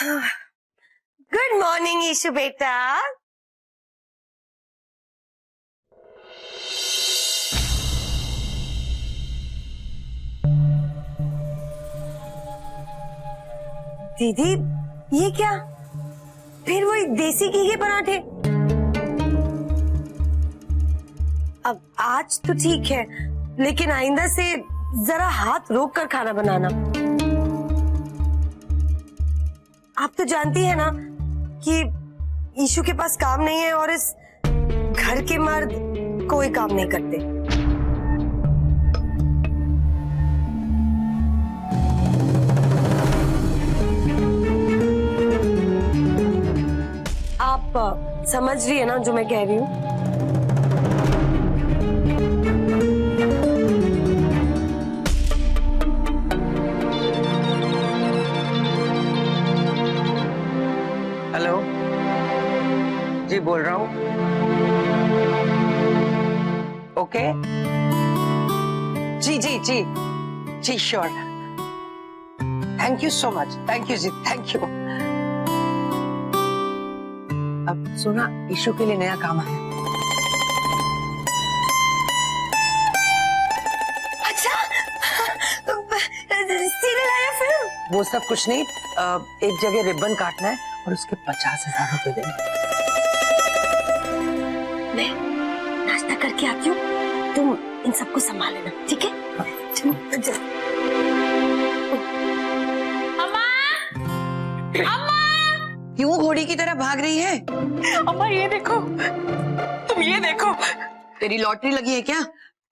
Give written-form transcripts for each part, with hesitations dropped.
Good morning issue बेटा। दीदी ये क्या, फिर वही देसी घी के पराठे। अब आज तो ठीक है, लेकिन आइंदा से जरा हाथ रोक कर खाना बनाना। आप तो जानती है ना कि ईशु के पास काम नहीं है और इस घर के मर्द कोई काम नहीं करते। आप समझ रही है ना जो मैं कह रही हूँ? हेलो जी, बोल रहा हूँ। ओके जी जी जी जी, sure. Thank you so much, thank you जी, थैंक यू। अब सुना, ईशु के लिए नया काम है। अच्छा, सीरियल आया फिल्म? वो सब कुछ नहीं, एक जगह रिबन काटना है और उसके 50,000 रुपए देने। मैं नाश्ता करके आती हूँ, तुम इन सबको संभाल लेना, ठीक है? अम्मा, अम्मा, क्यों घोड़ी की तरह भाग रही है? अम्मा ये देखो, तुम ये देखो। तेरी लॉटरी लगी है क्या?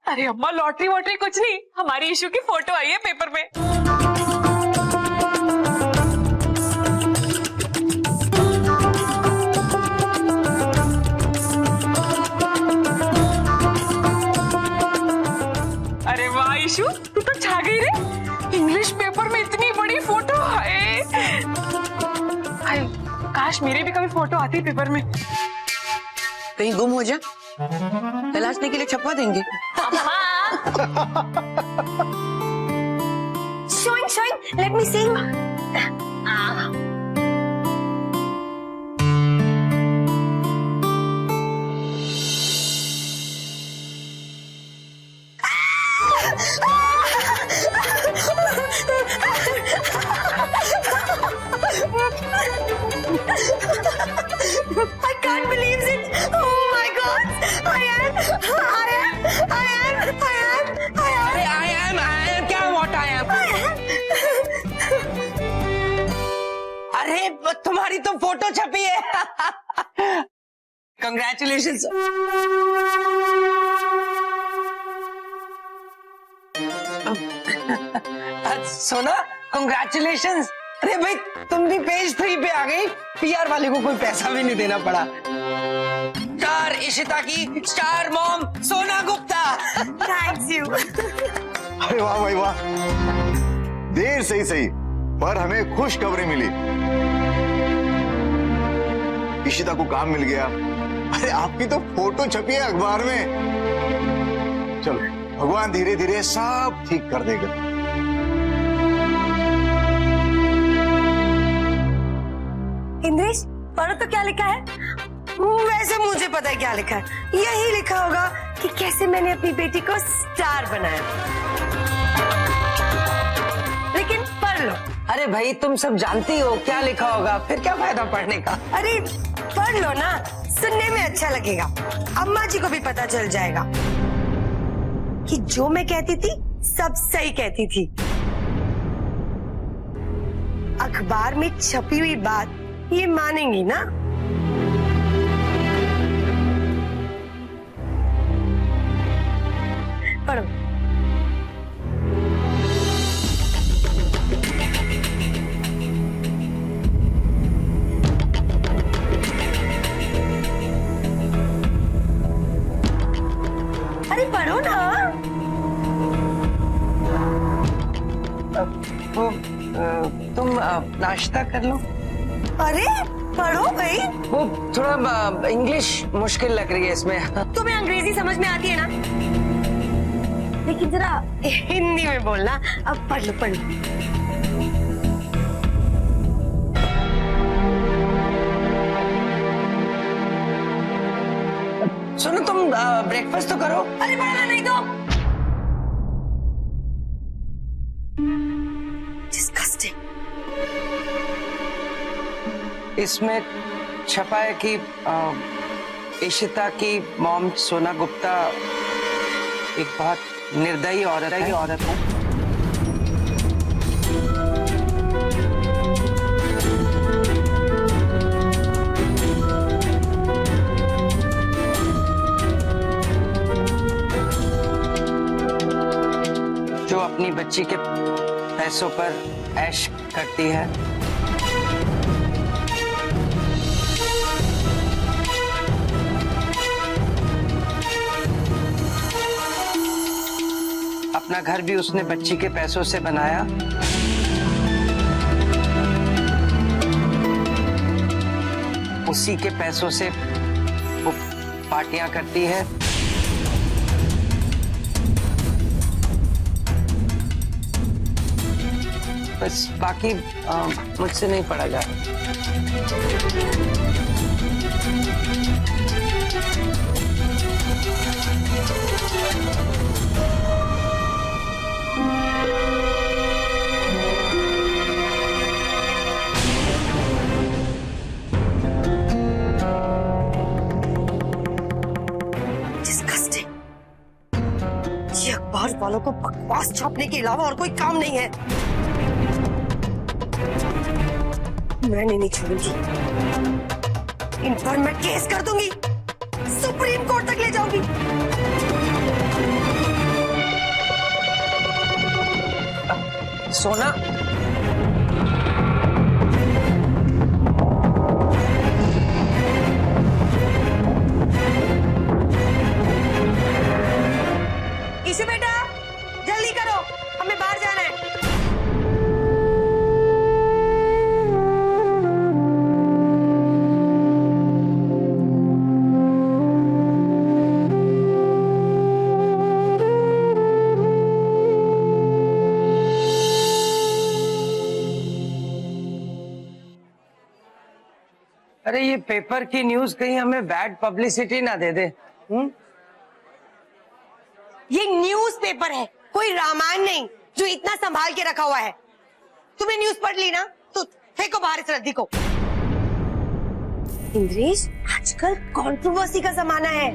अरे अम्मा, लॉटरी वॉटरी कुछ नहीं, हमारी इशू की फोटो आई है पेपर में। अरे वाह इशू, तू तो छा गई रे। इंग्लिश पेपर में इतनी बड़ी फोटो है। हाय, काश मेरी भी कभी फोटो आती पेपर में। कहीं गुम हो जा, तलाशने के लिए छपवा देंगे। Showing, let me see. I can't believe it. Oh my God. I am. क्या what I am? अरे तुम्हारी तो फोटो छपी है। कंग्रेचुलेशंस। सोना, कंग्रेचुलेशंस। अरे भाई, तुम भी पेज 3 पे आ गई। पीआर वाले को कोई पैसा भी नहीं देना पड़ा। स्टार इशिता की स्टार मॉम सोना गुप्ता। Thanks you. अरे वाह भाई वाह, देर से ही सही पर हमें खुश खबरें मिली। इशिता को काम मिल गया। अरे आपकी तो फोटो छपी है अखबार में। चलो, भगवान धीरे धीरे सब ठीक कर देगा। इंद्रेश, पढ़ो तो क्या लिखा है? वैसे मुझे पता है क्या लिखा है। यही लिखा होगा कि कैसे मैंने अपनी बेटी को स्टार बनाया। लेकिन पढ़ लो। अरे भाई, तुम सब जानती हो क्या लिखा होगा, फिर क्या फायदा पढ़ने का? अरे पढ़ लो ना, सुनने में अच्छा लगेगा। अम्मा जी को भी पता चल जाएगा कि जो मैं कहती थी सब सही कहती थी। अखबार में छपी हुई बात ये मानेंगी ना? पढ़ो। अरे पढ़ो ना। तुम नाश्ता कर लो। अरे पढ़ो भाई। वो थोड़ा इंग्लिश मुश्किल लग रही है इसमें। तुम्हें अंग्रेजी समझ में आती है ना, लेकिन जरा हिंदी में बोलना। अब पढ़ लो पढ़ लो। सुनो तुम ब्रेकफास्ट तो करो। अरे बनाना नहीं दो। Disgusting. इसमें छपा है कि इशिता की मॉम सोना गुप्ता एक बहुत निर्दयी औरत है। जो अपनी बच्ची के पैसों पर ऐश करती है। अपना घर भी उसने बच्ची के पैसों से बनाया। उसी के पैसों से वो पार्टियां करती है। बस बाकी मुझसे नहीं पढ़ा जा रहा। Disgusting. ये अखबार वालों को बकवास छापने के अलावा और कोई काम नहीं है। मैंने नहीं छोड़ूंगी। इन पर मैं केस कर दूंगी, सुप्रीम कोर्ट तक ले जाऊंगी। सोना, ईशु बेटा जल्दी करो, हमें बाहर जाना है। अरे ये पेपर की न्यूज कहीं हमें बैड पब्लिसिटी ना दे दे। ये न्यूज़पेपर है, कोई रामायण नहीं जो इतना संभाल के रखा हुआ है। तुमने न्यूज पढ़ ली ना, तो फेंको बाहर इस रद्दी को। इंद्रेश, आजकल कंट्रोवर्सी का जमाना है।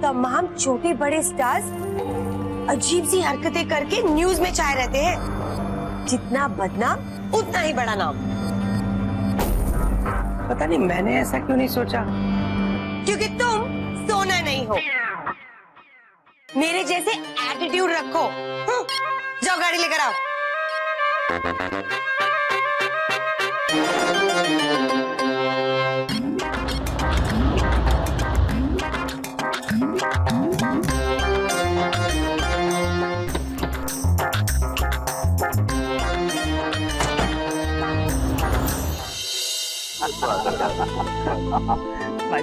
तमाम छोटे बड़े स्टार्स अजीब सी हरकतें करके न्यूज में छाए रहते हैं। जितना बदनाम उतना ही बड़ा नाम। पता नहीं मैंने ऐसा क्यों नहीं सोचा। क्योंकि तुम सोना नहीं हो। मेरे जैसे एटीट्यूड रखो। जाओ गाड़ी लेकर आओ।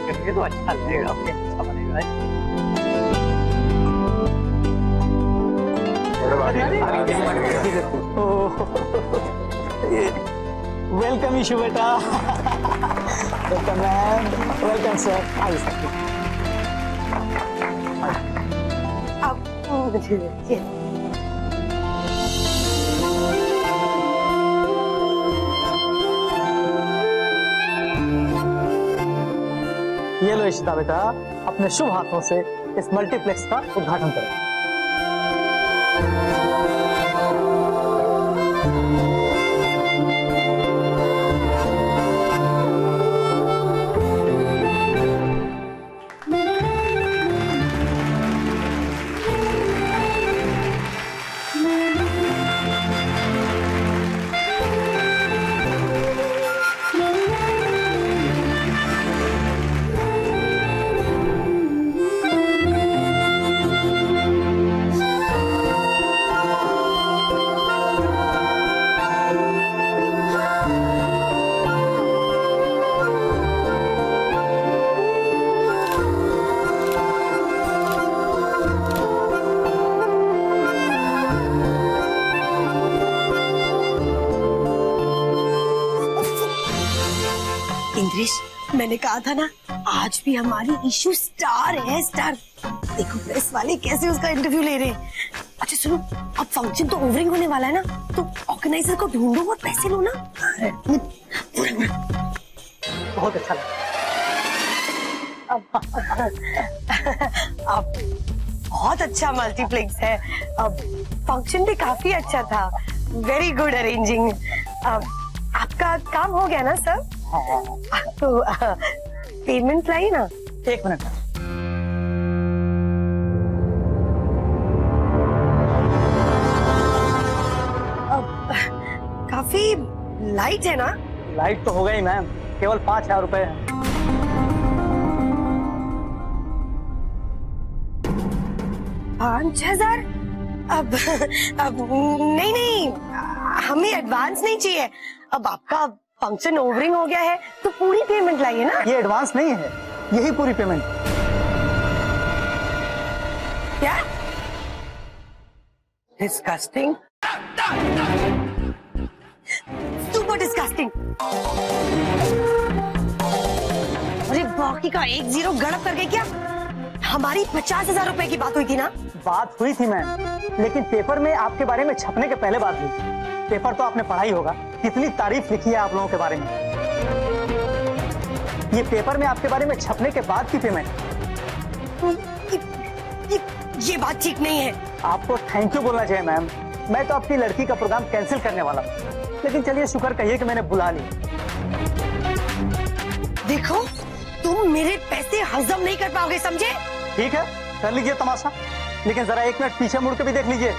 करके तो अच्छा लगेगा, अच्छा बनेगा। वेलकम ईशु बेटा। Welcome ma'am, welcome sir. अब मुझे देखिए। ये लो इशिता बेटा, अपने शुभ हाथों से इस मल्टीप्लेक्स का उद्घाटन करें। इंद्रेश, मैंने कहा था ना, आज भी हमारी इशू स्टार है, स्टार। देखो प्रेस वाले कैसे उसका इंटरव्यू ले रहे हैं। अच्छा सुनो, अब फंक्शन तो ओवरिंग होने वाला है ना, तो ऑर्गेनाइजर को ढूंढो और पैसे लो ना। बहुत अच्छा लगा। अब बहुत अच्छा मल्टीप्लेक्स है। अब फंक्शन भी काफी अच्छा था, वेरी गुड अरेंजिंग। अब आपका काम हो गया ना सर? तो पेमेंट लाइए ना। 1 मिनट। काफी लाइट है ना? लाइट तो हो गई मैम, केवल 5,000 रुपए है। 5,000? अब नहीं, हमें एडवांस नहीं चाहिए। अब आपका फंक्शन ओवरिंग हो गया है तो पूरी पेमेंट लाइए ना। ये एडवांस नहीं है, यही पूरी पेमेंट। क्या? डिस्गस्टिंग। Super disgusting. अरे बाकी का 1 0 गड़प करके क्या? हमारी 50,000 रुपए की बात हुई थी ना? बात हुई थी मैम, लेकिन पेपर में आपके बारे में छपने के पहले बात हुई। पेपर तो आपने पढ़ा ही होगा, कितनी तारीफ लिखी है आप लोगों के बारे में। ये पेपर में आपके बारे में छपने के बाद की पेमेंट। ये बात ठीक नहीं है। आपको थैंक यू बोलना चाहिए मैम। मैं तो आपकी लड़की का प्रोग्राम कैंसिल करने वाला हूँ, लेकिन चलिए शुक्र कहिए कि मैंने बुला ली। देखो तुम मेरे पैसे हजम नहीं कर पाओगे, समझे? ठीक है, कर लीजिए तमाशा, लेकिन जरा 1 मिनट पीछे मुड़ के भी देख लीजिए।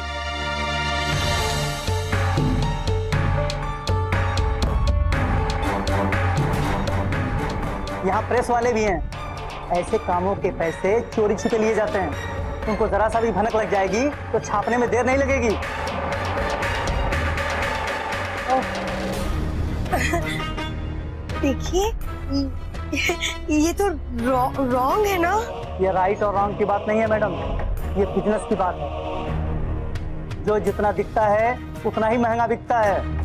यहाँ प्रेस वाले भी हैं। ऐसे कामों के पैसे चोरी छिपे लिए जाते हैं। उनको जरा सा भी भनक लग जाएगी तो छापने में देर नहीं लगेगी। देखिए ये तो रॉन्ग है ना? ये राइट और रॉन्ग की बात नहीं है मैडम, ये बिजनेस की बात है। जो जितना दिखता है उतना ही महंगा बिकता है।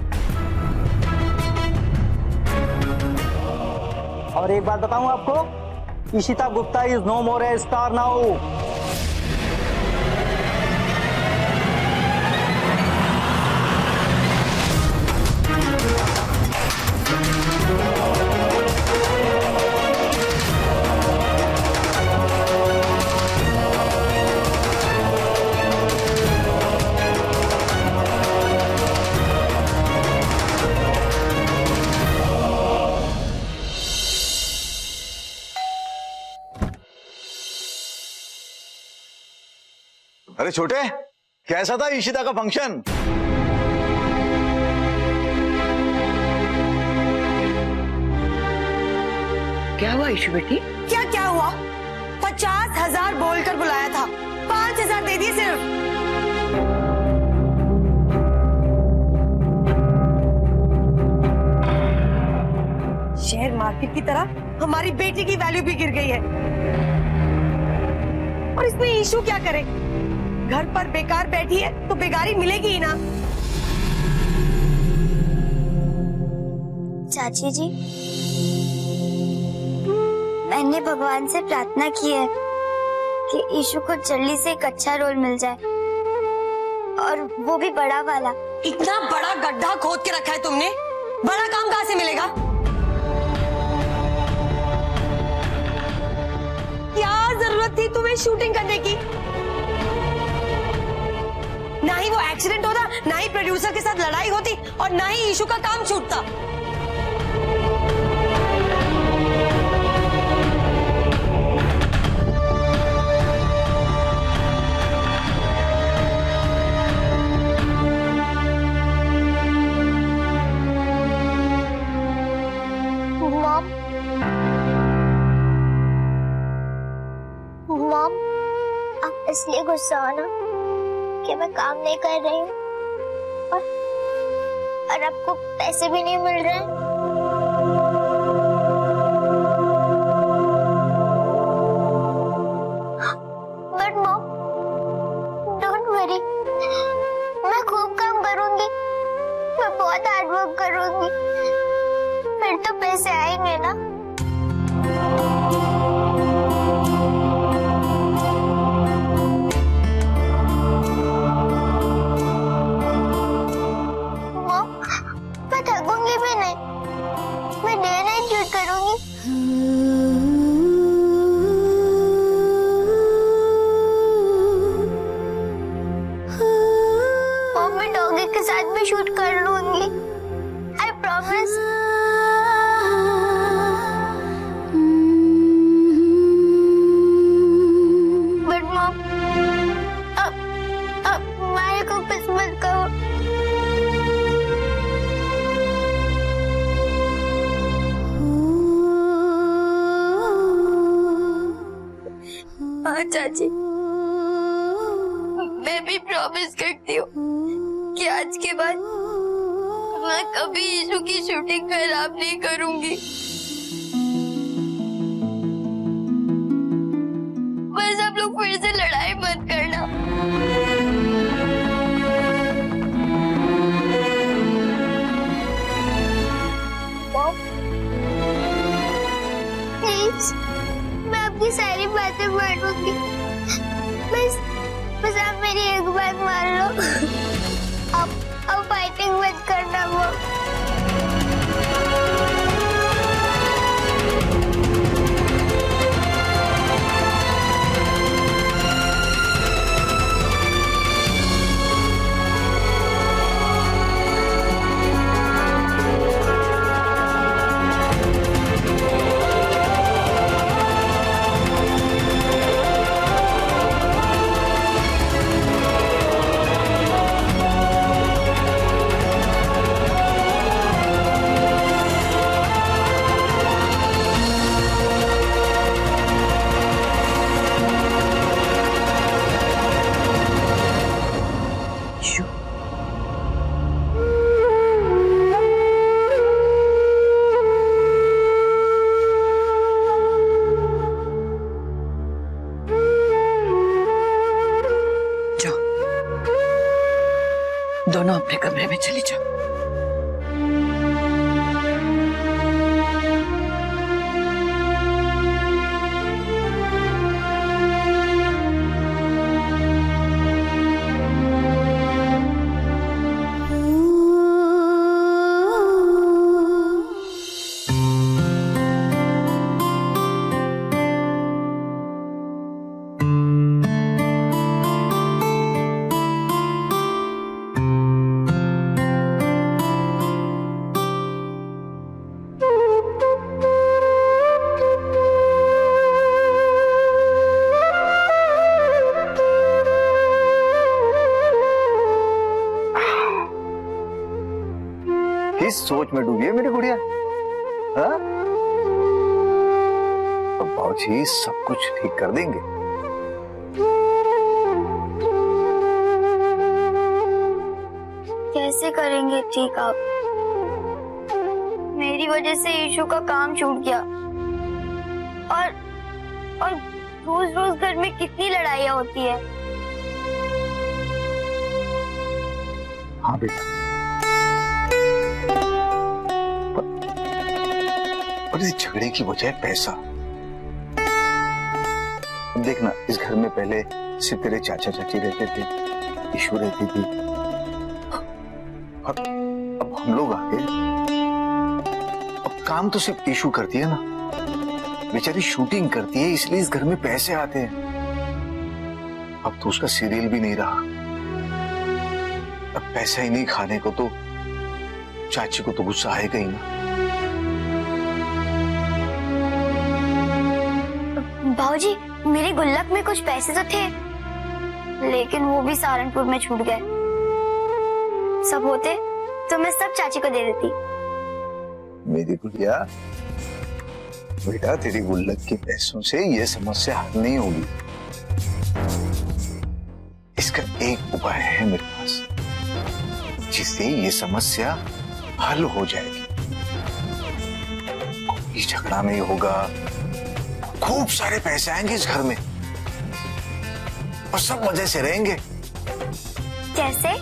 और एक बात बताऊं आपको, Ishita Gupta is no more a star now. अरे छोटे, कैसा था इशिता का फंक्शन? क्या हुआ इशू बेटी? क्या हुआ? 50,000 बोलकर बुलाया था, 5,000 दे दिए सिर्फ। शेयर मार्केट की तरह हमारी बेटी की वैल्यू भी गिर गई है। और इसमें इशू क्या करे? घर पर बेकार बैठी है तो बेगारी मिलेगी ही ना। चाची जी, मैंने भगवान से प्रार्थना की है कि ईशु को जल्दी से एक अच्छा रोल मिल जाए, और वो भी बड़ा वाला। इतना बड़ा गड्ढा खोद के रखा है तुमने, बड़ा काम कहाँ से मिलेगा? क्या जरूरत थी तुम्हें शूटिंग करने की? ना ही वो एक्सीडेंट होता, ना ही प्रोड्यूसर के साथ लड़ाई होती, और ना ही ईशू का काम छूटता। मॉम, आप इसलिए गुस्सा हो ना कि मैं काम नहीं कर रही हूँ और आपको पैसे भी नहीं मिल रहे हैं। बट मॉम, डोंट वरी, मैं खूब काम करूंगी, मैं बहुत हार्ड वर्क करूंगी, फिर तो पैसे आएंगे ना। शूट कर लूंगी, आई प्रॉमिस। बट मॉम, अब माया को कुछ मत कहो। हाँ चाची, मैं भी प्रॉमिस करती हूँ कि आज के बाद मैं कभी यीशु की शूटिंग खराब नहीं करूंगी। बस आप लोग फिर से लड़ाई मत करना। प्लीज, मैं आपकी सारी बातें मानूंगी। बस आप मेरी एक बात मान लो। अब फाइटिंग मत करना वो। दोनों अपने कमरे में चली जाओ। किस सोच में डूबी है मेरी गुड़िया? हाँ? अब बाबूजी सब कुछ ठीक कर देंगे। कैसे करेंगे ठीक आप? मेरी वजह से यीशु का काम छूट गया और रोज रोज घर में कितनी लड़ाइयाँ होती है। हाँ बेटा, पर इस झगड़े की वजह है पैसा। अब देखना, इस घर में पहले सिर्फ तेरे चाचा चाची रहते थे, यीशु रहती थी, और अब हम लोग आ गए। अब काम तो सिर्फ यीशु करती है ना, बेचारी शूटिंग करती है, इसलिए इस घर में पैसे आते हैं। अब तो उसका सीरियल भी नहीं रहा। अब पैसा ही नहीं खाने को तो चाची को तो गुस्सा आएगा ही ना। बाबूजी, मेरे गुल्लक में कुछ पैसे तो थे, लेकिन वो भी सहारनपुर में छूट गए। सब होते तो मैं सब चाची को दे देती। मेरी गुड़िया, बेटा तेरी गुल्लक के पैसों से ये समस्या हल नहीं होगी। इसका एक उपाय है मेरे पास, जिससे ये समस्या हल हो जाएगी। कोई झगड़ा नहीं होगा, खूब सारे पैसे आएंगे इस घर में और सब मजे से रहेंगे। कैसे?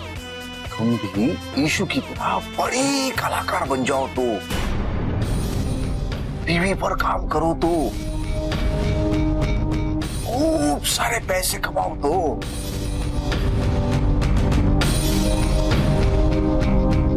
तुम भी यीशु की तरह बड़ी कलाकार बन जाओ तो, टीवी पर काम करो तो, खूब सारे पैसे कमाओ तो,